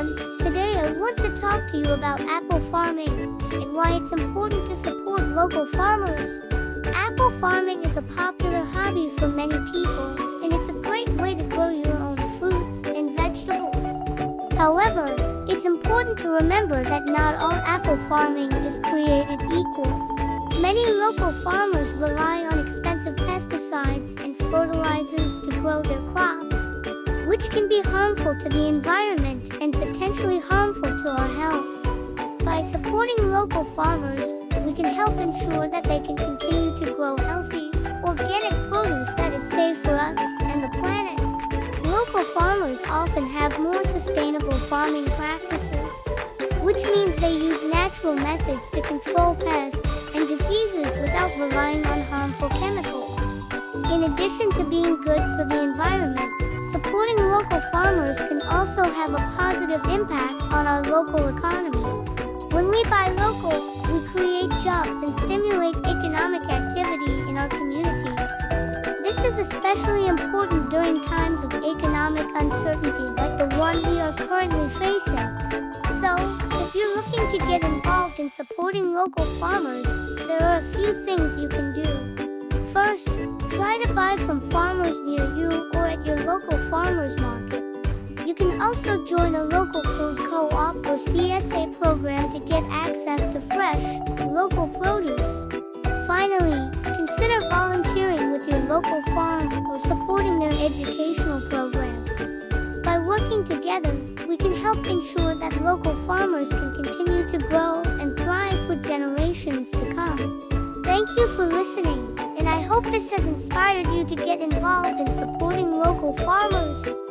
everyone. Today I want to talk to you about apple farming and why it's important to support local farmers. Apple farming is a popular hobby for many people, and it's a great way to grow your own fruits and vegetables. However, it's important to remember that not all apple farming is created equal. Many local farmers rely on expensive pesticides and fertilizers to grow their crops, which can be harmful to the environment and potentially harmful to our health. By supporting local farmers, we can help ensure that they can continue to grow healthy, organic produce that is safe for us and the planet. Local farmers often have more sustainable farming practices, which means they use natural methods to control pests and diseases without relying on harmful chemicals. In addition to being good for the environment, supporting local farmers can also have a positive impact on our local economy. When we buy local, we create jobs and stimulate economic activity in our communities. This is especially important during times of economic uncertainty like the one we are currently facing. So, if you're looking to get involved in supporting local farmers, there are a few things you can do. First, try to buy from farmers near you or at your local farmers market. You can also join a local food co-op or CSA program to get access to fresh, local produce. Finally, consider volunteering with your local farm or supporting their educational programs. By working together, we can help ensure that local farmers can continue to grow and thrive for generations to come. Thank you for listening, and I hope this has inspired you to get involved in supporting local farmers.